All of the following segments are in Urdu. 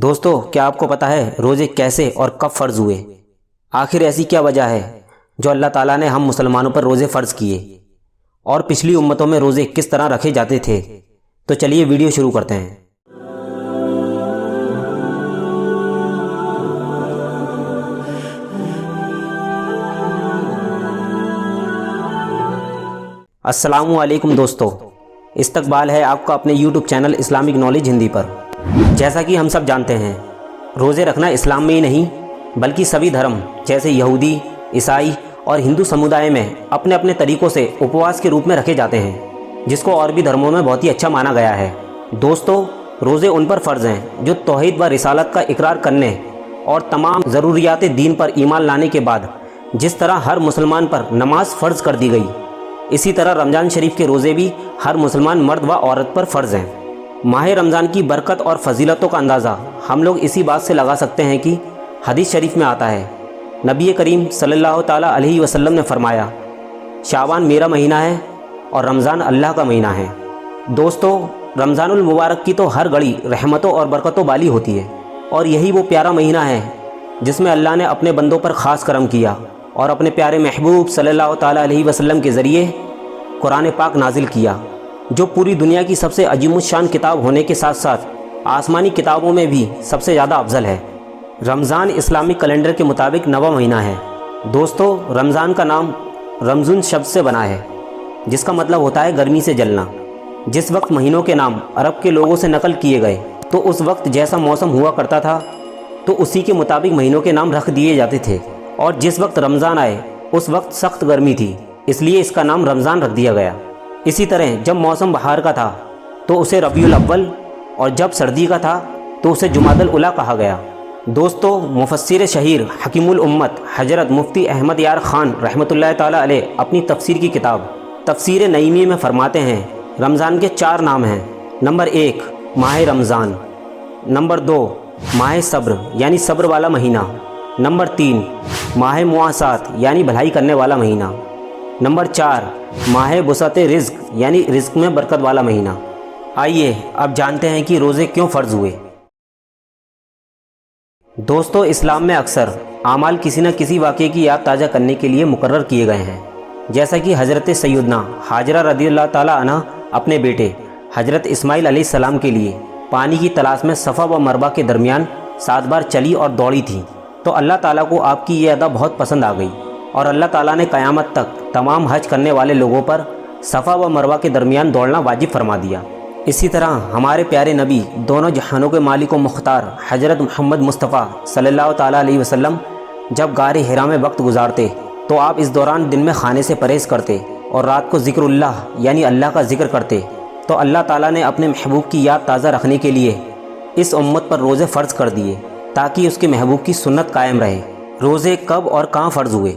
دوستو کیا آپ کو پتہ ہے روزے کیسے اور کب فرض ہوئے؟ آخر ایسی کیا وجہ ہے جو اللہ تعالیٰ نے ہم مسلمانوں پر روزے فرض کیے؟ اور پچھلی امتوں میں روزے کس طرح رکھے جاتے تھے؟ تو چلیے ویڈیو شروع کرتے ہیں۔ السلام علیکم دوستو، استقبال ہے آپ کا اپنے YouTube channel Islamic knowledge Hindi پر۔ جیسا کہ ہم سب جانتے ہیں، روزے رکھنا اسلام میں ہی نہیں بلکہ سبھی دھرم جیسے یہودی، عیسائی اور ہندو سمودائے میں اپنے اپنے طریقوں سے اپواس کے روپ میں رکھے جاتے ہیں، جس کو اور بھی دھرموں میں بہت ہی اچھا مانا گیا ہے۔ دوستو، روزے ان پر فرض ہیں جو توحید و رسالت کا اقرار کرنے اور تمام ضروریات دین پر ایمان لانے کے بعد جس طرح ہر مسلمان پر نماز فرض کر دی گئی، اسی طرح رمضان شریف کے روزے بھی ہر مسلمان مرد و عورت پر فرض ہیں۔ ماہ رمضان کی برکت اور فضیلتوں کا اندازہ ہم لوگ اسی بات سے لگا سکتے ہیں کہ حدیث شریف میں آتا ہے، نبی کریم صلی اللہ تعالیٰ علیہ وسلم نے فرمایا، شعبان میرا مہینہ ہے اور رمضان اللہ کا مہینہ ہے۔ دوستو، رمضان المبارک کی تو ہر گھڑی رحمتوں اور برکتوں والی ہوتی ہے، اور یہی وہ پیارا مہینہ ہے جس میں اللہ نے اپنے بندوں پر خاص کرم کیا اور اپنے پیارے محبوب صلی اللہ تعالیٰ علیہ وسلم کے ذریعے قرآن پاک نازل کیا، جو پوری دنیا کی سب سے عظیم الشان کتاب ہونے کے ساتھ ساتھ آسمانی کتابوں میں بھی سب سے زیادہ افضل ہے۔ رمضان اسلامی کیلنڈر کے مطابق 9واں مہینہ ہے۔ دوستو، رمضان کا نام رمضان شبد سے بنا ہے، جس کا مطلب ہوتا ہے گرمی سے جلنا۔ جس وقت مہینوں کے نام عرب کے لوگوں سے نقل کیے گئے تو اس وقت جیسا موسم ہوا کرتا تھا تو اسی کے مطابق مہینوں کے نام رکھ دیے جاتے تھے، اور جس وقت رمضان آئے اس وقت سخت گرمی تھی، اس لیے اس کا نام رمضان رکھ دیا گیا۔ اسی طرح جب موسم بہار کا تھا تو اسے ربیع الاول، اور جب سردی کا تھا تو اسے جمادی الاولیٰ کہا گیا۔ دوستو، مفسر شہیر حکیم الامت حضرت مفتی احمد یار خان رحمۃ اللہ تعالیٰ علیہ اپنی تفسیر کی کتاب تفسیر نعیمی میں فرماتے ہیں، رمضان کے 4 نام ہیں۔ نمبر 1 ماہ رمضان، نمبر 2 ماہ صبر یعنی صبر والا مہینہ، نمبر 3 ماہ مواسات یعنی بھلائی کرنے والا مہینہ، نمبر 4 ماہ بسط رزق یعنی رزق میں برکت والا مہینہ۔ آئیے اب جانتے ہیں کہ روزے کیوں فرض ہوئے۔ دوستو، اسلام میں اکثر اعمال کسی نہ کسی واقعے کی یاد تازہ کرنے کے لیے مقرر کیے گئے ہیں، جیسا کہ حضرت سیدنا ہاجرہ رضی اللہ تعالیٰ عنہ اپنے بیٹے حضرت اسماعیل علیہ السلام کے لیے پانی کی تلاش میں صفا و مروہ کے درمیان 7 بار چلی اور دوڑی تھی، تو اللہ تعالیٰ کو آپ کی یہ ادا بہت پسند آ گئی، اور اللہ تعالیٰ نے قیامت تک تمام حج کرنے والے لوگوں پر صفا و مروہ کے درمیان دوڑنا واجب فرما دیا۔ اسی طرح ہمارے پیارے نبی دونوں جہانوں کے مالک و مختار حضرت محمد مصطفیٰ صلی اللہ تعالیٰ علیہ وسلم جب غار حرا میں وقت گزارتے تو آپ اس دوران دن میں کھانے سے پرہیز کرتے اور رات کو ذکر اللہ یعنی اللہ کا ذکر کرتے، تو اللہ تعالیٰ نے اپنے محبوب کی یاد تازہ رکھنے کے لیے اس امت پر روزے فرض کر دیے تاکہ اس کے محبوب کی سنت قائم رہے۔ روزے کب اور کہاں فرض ہوئے؟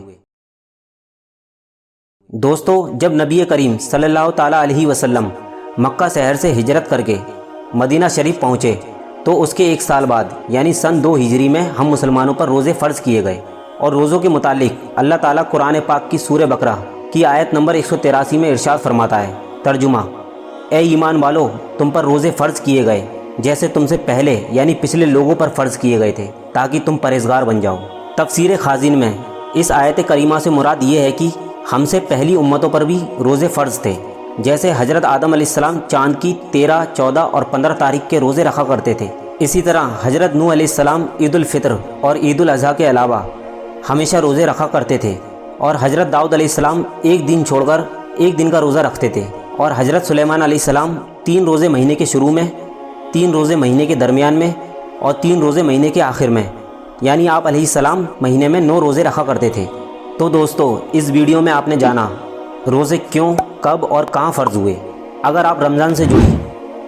دوستو، جب نبی کریم صلی اللہ تعالیٰ علیہ وسلم مکہ شہر سے ہجرت کر کے مدینہ شریف پہنچے تو اس کے 1 سال بعد یعنی سن 2 ہجری میں ہم مسلمانوں پر روزے فرض کیے گئے، اور روزوں کے متعلق اللہ تعالیٰ قرآن پاک کی سورہ بقرہ کی آیت نمبر 183 میں ارشاد فرماتا ہے، ترجمہ: اے ایمان والو، تم پر روزے فرض کیے گئے جیسے تم سے پہلے یعنی پچھلے لوگوں پر فرض کیے گئے تھے تاکہ تم پرہیزگار بن جاؤ۔ تفسیر خازن میں اس آیت کریمہ سے مراد یہ ہے کہ ہم سے پہلی امتوں پر بھی روزے فرض تھے، جیسے حضرت آدم علیہ السلام چاند کی 13، 14 اور 15 تاریخ کے روزے رکھا کرتے تھے۔ اسی طرح حضرت نوح علیہ السلام عید الفطر اور عید الاضحیٰ کے علاوہ ہمیشہ روزے رکھا کرتے تھے، اور حضرت داؤد علیہ السلام 1 دن چھوڑ کر 1 دن کا روزہ رکھتے تھے، اور حضرت سلیمان علیہ السلام 3 روزے مہینے کے شروع میں، 3 روزے مہینے کے درمیان میں اور 3 روزے مہینے کے آخر میں، یعنی آپ علیہ السلام مہینے میں 9 روزے رکھا کرتے تھے۔ تو دوستو، اس ویڈیو میں آپ نے جانا روزے کیوں، کب اور کہاں فرض ہوئے۔ اگر آپ رمضان سے جڑی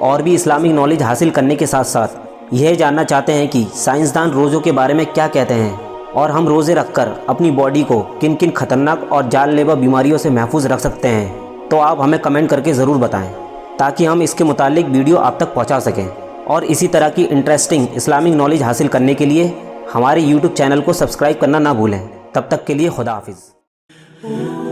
اور بھی اسلامک نالج حاصل کرنے کے ساتھ ساتھ یہ جاننا چاہتے ہیں کہ سائنسدان روزوں کے بارے میں کیا کہتے ہیں اور ہم روزے رکھ کر اپنی باڈی کو کن کن خطرناک اور جان لیوا بیماریوں سے محفوظ رکھ سکتے ہیں، تو آپ ہمیں کمنٹ کر کے ضرور بتائیں تاکہ ہم اس کے متعلق ویڈیو آپ تک پہنچا سکیں۔ اور اسی طرح کی انٹرسٹنگ اسلامک نالج حاصل کرنے کے لیے ہمارے یوٹیوب چینل کو سبسکرائب کرنا نہ بھولیں۔ تب تک کے لیے خدا حافظ۔